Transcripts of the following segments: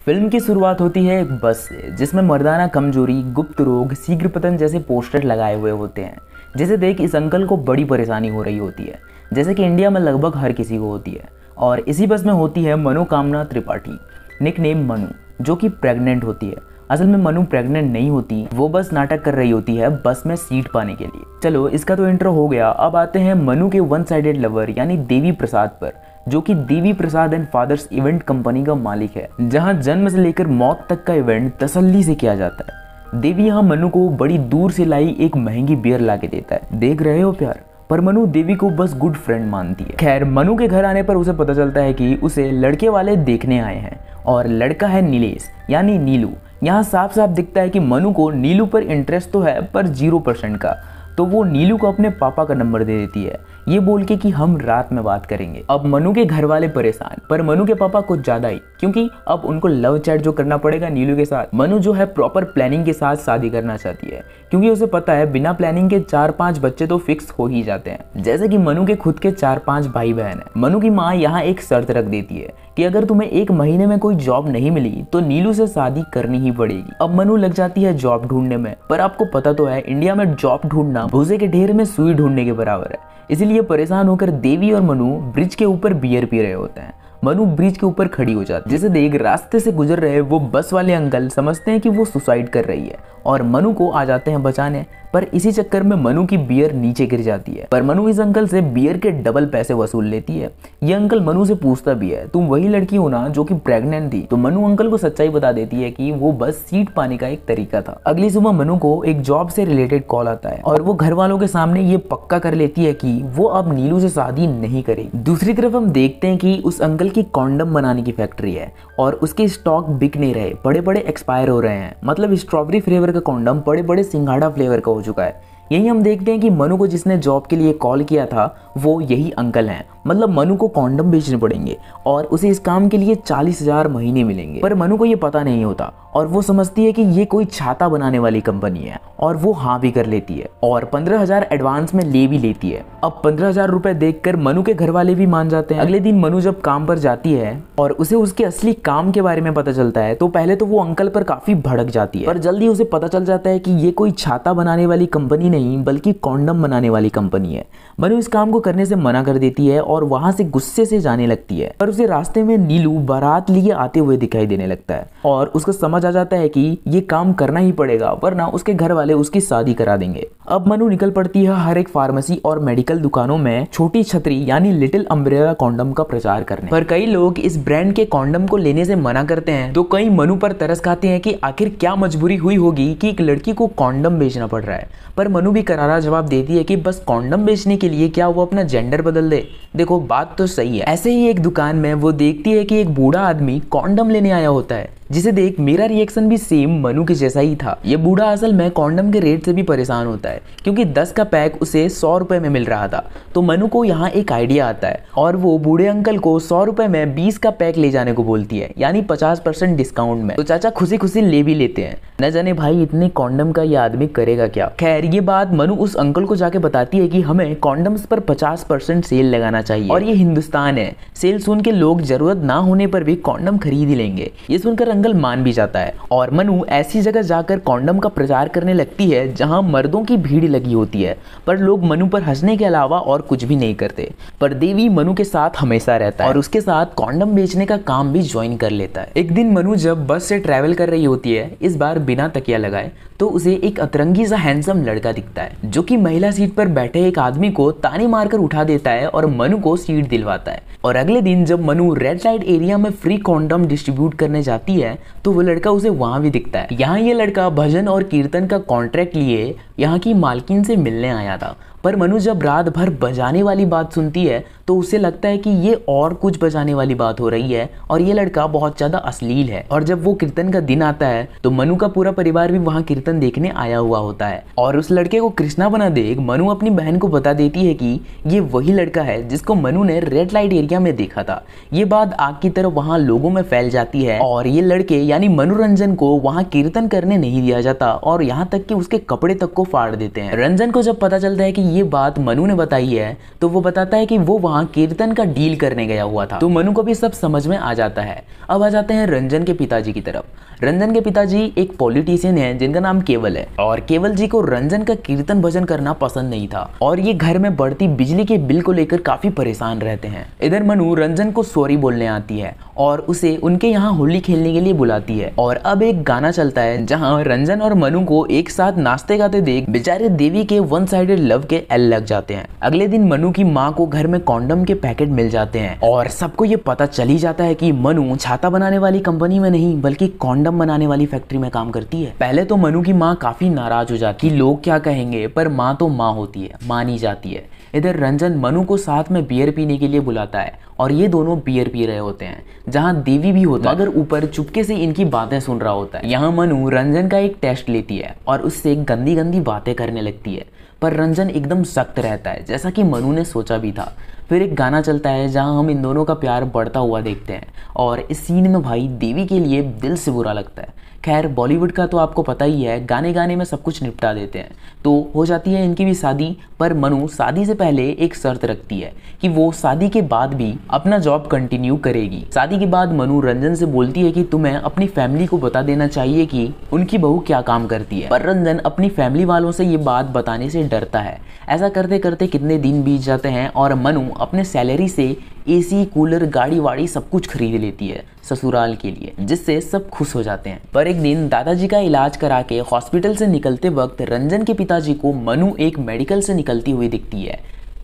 Film की शुरुआत होती है एक बस से जिसमें मर्दाना कमजोरी, गुप्त रोग, शीघ्र पतन जैसे पोस्टर लगाए हुए होते हैं, जिसे देख इस अंकल को बड़ी परेशानी हो रही होती है, जैसे कि इंडिया में लगभग हर किसी को होती है। और इसी बस में होती है मनोकामना त्रिपाठी, निकनेम मनु, जो कि प्रेग्नेंट होती है। असल में मनु प्रेग्नेंट नहीं होती, वो बस नाटक कर रही होती है बस में सीट पाने के लिए। चलो, इसका तो इंट्रो हो गया। अब आते हैं मनु के वन साइडेड लवर यानी देवी प्रसाद पर, जो कि Devi Prasad and fathers event company का मालिक है, जहां जन्म से लेकर मौत तक का इवेंट तसल्ली से किया जाता है। देवी यहाँ मनु को बड़ी दूर से लाई एक महंगी बियर ला के देता है। देख रहे हो प्यार? पर मनु देवी को बस गुड फ्रेंड मानती है। खैर, मनु के घर आने पर उसे पता चलता है कि उसे लड़के वाले देखने आए हैं और लड़का है नीलेश यानी नीलू। यहाँ साफ साफ दिखता है कि मनु को नीलू पर इंटरेस्ट तो है पर 0% का। तो वो नीलू को अपने पापा का नंबर दे देती है, ये बोल के कि हम रात में बात करेंगे। अब मनु के घर वाले परेशान, पर मनु के पापा कुछ ज्यादा ही, क्योंकि अब उनको लव चैट जो करना पड़ेगा नीलू के साथ। मनु जो है प्रॉपर प्लानिंग के साथ शादी करना चाहती है, क्योंकि उसे पता है बिना प्लानिंग के 4-5 बच्चे तो फिक्स हो ही जाते हैं। जैसे कि मनु के खुद के 4-5 भाई बहन है। मनु की माँ यहाँ एक शर्त रख देती है कि अगर तुम्हें 1 महीने में कोई जॉब नहीं मिली तो नीलू से शादी करनी ही पड़ेगी। अब मनु लग जाती है जॉब ढूंढने में, पर आपको पता तो है इंडिया में जॉब ढूंढना भूसे के ढेर में सुई ढूंढने के बराबर है। इसीलिए परेशान होकर देवी और मनु ब्रिज के ऊपर बियर पी रहे होते हैं। मनु ब्रिज के ऊपर खड़ी हो जाती है, जिसे देख रास्ते से गुजर रहे वो बस वाले अंकल समझते हैं कि वो सुसाइड कर रही है और मनु को आ जाते हैं बचाने। पर इसी चक्कर में मनु की बियर नीचे गिर जाती है, पर मनु इस अंकल से बियर के डबल पैसे वसूल लेती है। ये अंकल मनु से पूछता भी है, तुम वही लड़की हो ना जो कि प्रेग्नेंट थी? तो मनु अंकल को सच्चाई बता देती है कि वो बस सीट पाने का एक तरीका था। अगली सुबह मनु को एक जॉब से रिलेटेड कॉल आता है और वो घर वालों के सामने ये पक्का कर लेती है कि वो अब नीलू से शादी नहीं करेगी। दूसरी तरफ हम देखते हैं कि उस अंकल की कॉन्डम बनाने की फैक्ट्री है और उसके स्टॉक बिक नहीं रहे, बड़े बड़े एक्सपायर हो रहे हैं। मतलब स्ट्रॉबेरी फ्लेवर का कॉन्डम बड़े बड़े सिंघाड़ा फ्लेवर का हो चुका है। यही हम देखते हैं कि मनु को जिसने जॉब के लिए कॉल किया था वो यही अंकल हैं। मतलब मनु को कॉन्डम बेचने पड़ेंगे और उसे इस काम के लिए 40,000 महीने मिलेंगे। पर मनु को ये पता नहीं होता और वो समझती है कि ये कोई छाता बनाने वाली कंपनी है और वो हाँ भी कर लेती है और 15,000 एडवांस में ले भी लेती है। अब 15,000 रुपए देखकर मनु के घर वाले भी मान जाते हैं। अगले दिन मनु जब काम पर जाती है और उसे उसके असली काम के बारे में पता चलता है तो पहले तो वो अंकल पर काफी भड़क जाती है, पर जल्दी उसे पता चल जाता है कि ये कोई छाता बनाने वाली कंपनी नहीं बल्कि कॉन्डम बनाने वाली कंपनी है। मनु इस काम को करने से मना कर देती है और वहां से गुस्से से जाने लगती है, पर उसे रास्ते में नीलू बारात लिए आते हुए दिखाई देने लगता है और उसको समझ आ जाता है कि ये काम करना ही पड़ेगा वरना उसके घर वाले उसकी शादी करा देंगे। अब मनु निकल पड़ती है हर एक फार्मेसी और मेडिकल दुकानों में छोटी छतरी यानी लिटिल अम्ब्रेला कॉन्डम का प्रचार करने। पर कई लोग इस ब्रांड के कॉन्डम को लेने से मना करते हैं, तो कई मनु पर तरस खाते हैं कि आखिर क्या मजबूरी हुई होगी कि एक लड़की को कॉन्डम बेचना पड़ रहा है। पर मनु भी करारा जवाब देती है कि बस कॉन्डम बेचने के लिए क्या वो अपना जेंडर बदल दे? देखो, बात तो सही है। ऐसे ही एक दुकान में वो देखती है कि एक बूढ़ा आदमी कॉन्डम लेने आया होता है, जिसे देख मेरा रिएक्शन भी सेम मनु के जैसा ही था। ये बूढ़ा असल में कॉन्डम के रेट से भी परेशान होता है, क्योंकि 10 का पैक उसे 100 रुपए में मिल रहा था। तो मनु को यहाँ एक आइडिया आता है और वो बूढ़े अंकल को 100 रुपए में 20 का पैक ले जाने को बोलती है, यानी 50% डिस्काउंट में। तो चाचा खुशी खुशी ले भी लेते हैं। न जाने भाई इतने कॉन्डम का ये आदमी करेगा क्या। खैर, ये बात मनु उस अंकल को जाके बताती है कि हमें कॉन्डम्स पर 50% सेल लगाना चाहिए और ये हिंदुस्तान है, सेल सुन के लोग जरूरत ना होने पर भी कॉन्डम खरीद ही लेंगे। ये सुनकर अंकल मान भी जाता है और मनु ऐसी जगह जाकर कॉन्डम का प्रचार करने लगती है जहां मर्दों की भीड़ लगी होती है, पर लोग मनु पर हंसने के अलावा और कुछ भी नहीं करते। पर देवी मनु के साथ हमेशा रहता है और उसके साथ कॉन्डम बेचने का काम भी ज्वाइन कर लेता है। एक दिन मनु जब बस से ट्रैवल कर रही होती है, इस बार बिना तकिया लगाए, तो उसे एक अतरंगी सा हैंडसम लड़का दिखता है जो कि महिला सीट पर बैठे एक आदमी को ताने मारकर उठा देता है और मनु को सीट दिलवाता है। और अगले दिन जब मनु रेड लाइट एरिया में फ्री कॉन्डम डिस्ट्रीब्यूट करने जाती है तो वो लड़का उसे वहां भी दिखता है। यहाँ ये लड़का भजन और कीर्तन का कॉन्ट्रैक्ट लिए यहाँ की मालकिन से मिलने आया था। पर मनु जब रात भर बजाने वाली बात सुनती है तो उसे लगता है कि ये और कुछ बजाने वाली बात हो रही है और ये लड़का बहुत ज्यादा अश्लील है। और जब वो कीर्तन का दिन आता है तो मनु का पूरा परिवार भी वहाँ कीर्तन देखने आया हुआ होता है और उस लड़के को कृष्णा बना देख मनु अपनी बहन को बता देती है कि ये वही लड़का है जिसको मनु ने रेड लाइट एरिया में देखा था। ये बात आग की तरह वहाँ लोगों में फैल जाती है और ये लड़के यानी मनोरंजन को वहाँ कीर्तन करने नहीं दिया जाता और यहाँ तक कि उसके कपड़े तक को फाड़ देते हैं। रंजन को जब पता चलता है कि ये बात मनु ने बताई है तो वो बताता है कि वो वहाँ कीर्तन का डील करने गया हुआ था। तो मनु को भी सब समझ में आ जाता है। अब आ जाते हैं रंजन के पिताजी की तरफ। रंजन के पिताजी एक पॉलिटिशियन है जिनका नाम केवल है, और केवल जी को रंजन का कीर्तन भजन करना पसंद नहीं था और ये घर में बढ़ती बिजली के बिल को लेकर काफी परेशान रहते हैं। इधर मनु रंजन को सॉरी बोलने आती है और उसे उनके यहाँ होली खेलने के लिए बुलाती है। और अब एक गाना चलता है जहाँ रंजन और मनु को एक साथ नाचते गाते देख बेचारे देवी के वन साइडेड लव के एल लग जाते हैं। अगले दिन मनु की माँ को घर में कॉन्डम के पैकेट मिल जाते हैं और सबको ये पता चल ही जाता है कि मनु छाता बनाने वाली कंपनी में नहीं बल्कि कॉन्डम बनाने वाली फैक्ट्री में काम करती है। पहले तो मनु की माँ काफी नाराज हो जाती है, लोग क्या कहेंगे, पर माँ तो माँ होती है, मानी जाती है। इधर रंजन मनु को साथ में बियर पीने के लिए बुलाता है और ये दोनों बियर पी रहे होते हैं जहाँ देवी भी होता है मगर ऊपर चुपके से इनकी बातें सुन रहा होता है। यहाँ मनु रंजन का एक टेस्ट लेती है और उससे गंदी गंदी बातें करने लगती है, पर रंजन एकदम सख्त रहता है जैसा कि मनु ने सोचा भी था। फिर एक गाना चलता है जहां हम इन दोनों का प्यार बढ़ता हुआ देखते हैं और इस सीन में भाई देवी के लिए दिल से बुरा लगता है। खैर बॉलीवुड का तो आपको पता ही है, गाने गाने में सब कुछ निपटा देते हैं। तो हो जाती है इनकी भी शादी, पर मनु शादी से पहले एक शर्त रखती है कि वो शादी के बाद भी अपना जॉब कंटिन्यू करेगी। शादी के बाद मनु रंजन से बोलती है कि तुम्हें अपनी फैमिली को बता देना चाहिए कि उनकी बहू क्या काम करती है, पर रंजन अपनी फैमिली वालों से ये बात बताने से डरता है। ऐसा करते करते कितने दिन बीत जाते हैं और मनु अपने सैलरी से एसी, कूलर, गाड़ी वाड़ी सब कुछ खरीद लेती है ससुराल के लिए, जिससे सब खुश हो जाते हैं। पर एक दिन दादाजी का इलाज करा के हॉस्पिटल से निकलते वक्त रंजन के पिताजी को मनु एक मेडिकल से निकलती हुई दिखती है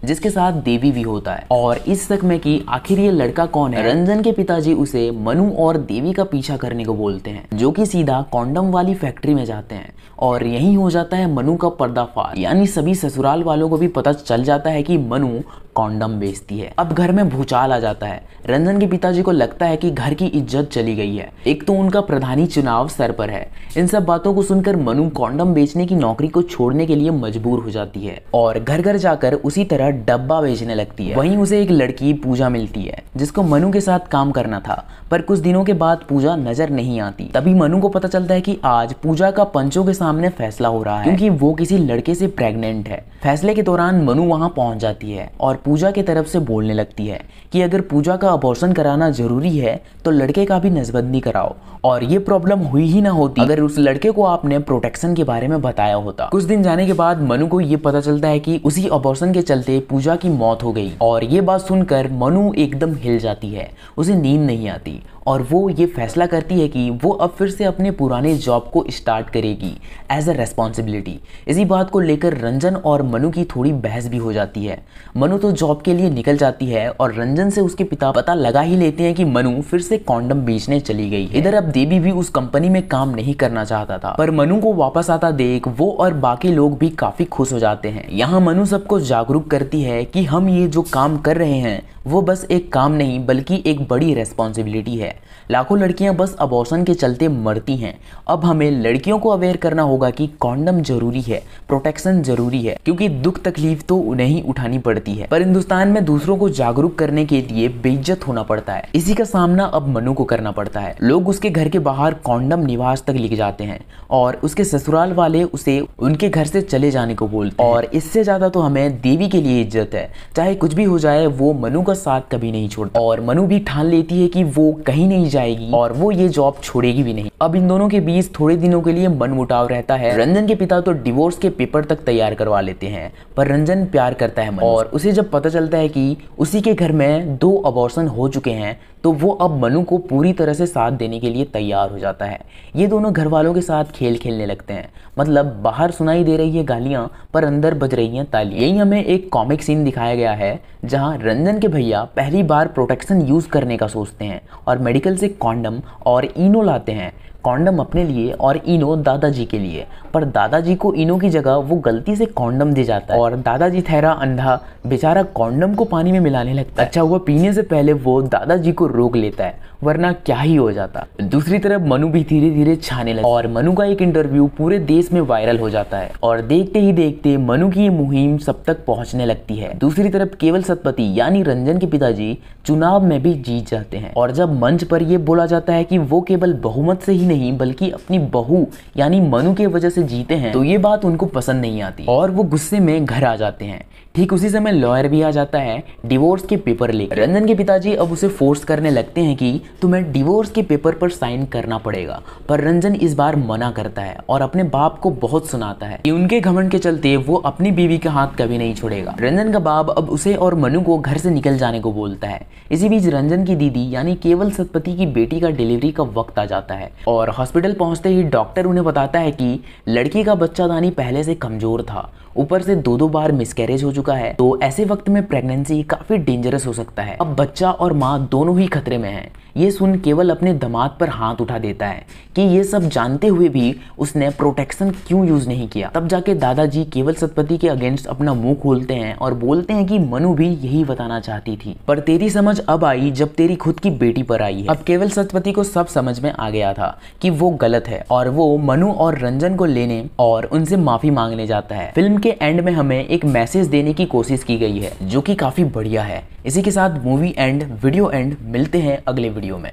जिसके साथ देवी भी होता है और इस शक में कि आखिर ये लड़का कौन है, रंजन के पिताजी उसे मनु और देवी का पीछा करने को बोलते हैं जो कि सीधा कॉन्डम वाली फैक्ट्री में जाते हैं और यही हो जाता है मनु का पर्दाफाश। यानी सभी ससुराल वालों को भी पता चल जाता है कि मनु कॉन्डम बेचती है। अब घर में भूचाल आ जाता है। रंजन के पिताजी को लगता है कि घर की इज्जत चली गई है, एक तो उनका प्रधानी चुनाव सर पर है। इन सब बातों को सुनकर मनु कॉन्डम बेचने की नौकरी को छोड़ने के लिए मजबूर हो जाती है और घर घर जाकर उसी तरह डब्बा बेचने लगती है। वहीं उसे एक लड़की पूजा मिलती है जिसको मनु के साथ काम करना था, पर कुछ दिनों के बाद पूजा नजर नहीं आती। तभी मनु को पता चलता है कि आज पूजा का पंचों के सामने फैसला हो रहा है क्योंकि वो किसी लड़के से प्रेग्नेंट है। फैसले के दौरान मनु वहां पहुंच जाती है और पूजा की तरफ से बोलने लगती है कि अगर पूजा का अबॉर्शन कराना जरूरी है तो लड़के का भी नसबंदी कराओ, और ये प्रॉब्लम हुई ही ना होती अगर उस लड़के को आपने प्रोटेक्शन के बारे में बताया होता। कुछ दिन जाने के बाद मनु को ये पता चलता है कि उसी अबॉर्शन के चलते पूजा की मौत हो गई और ये बात सुनकर मनु एकदम हिल जाती है, उसे नींद नहीं आती और वो ये फैसला करती है कि वो अब फिर से अपने पुराने जॉब को स्टार्ट करेगी एज अ रेस्पॉन्सिबिलिटी। इसी बात को लेकर रंजन और मनु की थोड़ी बहस भी हो जाती है। मनु तो जॉब के लिए निकल जाती है और रंजन से उसके पिता पता लगा ही लेते हैं कि मनु फिर से कॉन्डम बेचने चली गई है। इधर अब देवी भी उस कंपनी में काम नहीं करना चाहता था, पर मनु को वापस आता देख वो और बाकी लोग भी काफी खुश हो जाते हैं। यहाँ मनु सबको जागरूक करती है कि हम ये जो काम कर रहे हैं वो बस एक काम नहीं बल्कि एक बड़ी रेस्पॉन्सिबिलिटी है। लाखों लड़कियां बस अबॉर्शन के चलते मरती हैं। अब हमें लड़कियों को अवेयर करना होगा कि कॉन्डम जरूरी है, प्रोटेक्शन जरूरी है, क्योंकि दुख तकलीफ तो उन्हें ही उठानी पड़ती है, पर हिंदुस्तान में दूसरों को जागरूक करने के लिए बेइज्जत होना पड़ता है। इसी का सामना अब मनु को करना पड़ता है। लोग उसके घर के बाहर कॉन्डम निवास तक लेके जाते हैं और उसके ससुराल वाले उसे उनके घर से चले जाने को बोलते हैं। और इससे ज्यादा तो हमें देवी के लिए इज्जत है, चाहे कुछ भी हो जाए वो मनु का साथ कभी नहीं छोड़ता। और मनु भी ठान लेती है कि वो कहीं नहीं जाएगी और वो ये जॉब छोड़ेगी भी नहीं। अब इन दोनों के बीच थोड़े दिनों के लिए मनमुटाव रहता है। रंजन के पिता तो डिवोर्स के पेपर तक तैयार करवा लेते हैं, पर रंजन प्यार करता है मनु और उसे जब पता चलता है कि उसी के घर में 2 अबॉर्शन हो चुके हैं तो वो अब मनु को पूरी तरह से साथ देने के लिए तैयार हो जाता है। ये दोनों घर वालों के साथ खेल खेलने लगते हैं, मतलब बाहर सुनाई दे रही है गालियां पर अंदर बज रही हैं तालियां। यही हमें एक कॉमिक सीन दिखाया गया है जहां रंजन के भैया पहली बार प्रोटेक्शन यूज करने का सोचते हैं और मेडिकल से कॉन्डम और इनो लाते हैं। कॉन्डम अपने लिए और इनो दादाजी के लिए, पर दादाजी को इनो की जगह वो गलती से कॉन्डम दे जाता है और दादाजी ठहरा अंधा बेचारा कॉन्डम को पानी में मिलाने लगता है। अच्छा हुआ पीने से पहले वो दादाजी को रोक लेता है, वरना क्या ही हो जाता। दूसरी तरफ मनु भी धीरे धीरे छाने लगा और मनु का एक इंटरव्यू पूरे देश में वायरल हो जाता है और देखते ही देखते मनु की ये मुहिम सब तक पहुंचने लगती है। दूसरी तरफ केवल सतपति यानी रंजन के पिताजी चुनाव में भी जीत जाते हैं और जब मंच पर ये बोला जाता है कि वो केवल बहुमत से ही नहीं बल्कि अपनी बहू यानी मनु के वजह से जीते हैं तो ये बात उनको पसंद नहीं आती और वो गुस्से में घर आ जाते हैं। ठीक उसी समय लॉयर भी आ जाता है डिवोर्स के पेपर लेकर। रंजन के पिताजी अब उसे फोर्स करने लगते हैं कि तुम्हें डिवोर्स के पेपर पर साइन करना पड़ेगा, पर रंजन इस बार मना करता है और अपने बाप को बहुत सुनाता है कि उनके घमंड के चलते वो अपनी बीवी का हाथ कभी नहीं छोड़ेगा। रंजन का बाप अब उसे और मनु को घर से निकल जाने को बोलता है। इसी बीच रंजन की दीदी यानी केवल सतपति की बेटी का डिलीवरी का वक्त आ जाता है और हॉस्पिटल पहुंचते ही डॉक्टर उन्हें बताता है कि लड़की का बच्चादानी पहले से कमजोर था, ऊपर से 2 बार मिसकैरेज हो चुका है, तो ऐसे वक्त में प्रेगनेंसी काफी डेंजरस हो सकता है। अब बच्चा और माँ दोनों ही खतरे में हैं। ये सुन केवल अपने दामाद पर हाथ उठा देता है कि ये सब जानते हुए भी उसने प्रोटेक्शन क्यों यूज नहीं किया। तब जाके दादाजी केवल सतपति के अगेंस्ट अपना मुंह खोलते हैं और बोलते हैं कि मनु भी यही बताना चाहती थी, पर तेरी समझ अब आई जब तेरी खुद की बेटी पर आई है। अब केवल सतपति को सब समझ में आ गया था कि वो गलत है और वो मनु और रंजन को लेने और उनसे माफी मांगने जाता है। फिल्म के एंड में हमें एक मैसेज देने की कोशिश की गई है जो कि काफी बढ़िया है। इसी के साथ मूवी एंड, वीडियो एंड, मिलते हैं अगले वीडियो में।